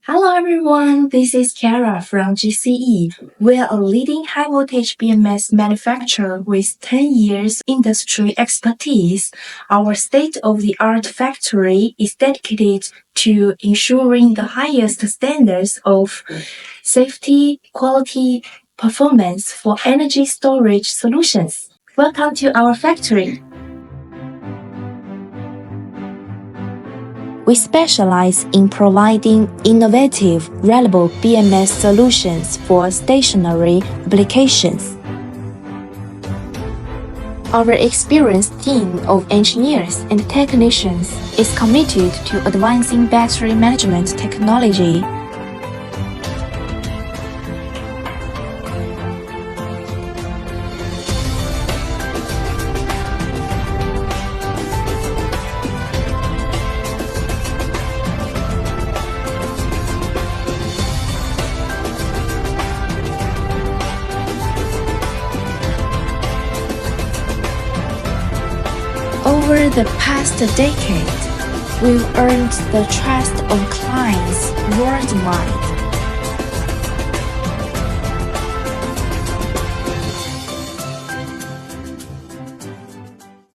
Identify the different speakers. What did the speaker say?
Speaker 1: Hello everyone, this is Kara from GCE. We are a leading high voltage BMS manufacturer with 10 years industry expertise. Our state-of-the-art factory is dedicated to ensuring the highest standards of safety, quality, performance for energy storage solutions. Welcome to our factory. We specialize in providing innovative, reliable BMS solutions for stationary applications. Our experienced team of engineers and technicians is committed to advancing battery management technology. Over the past decade, we've earned the trust of clients worldwide.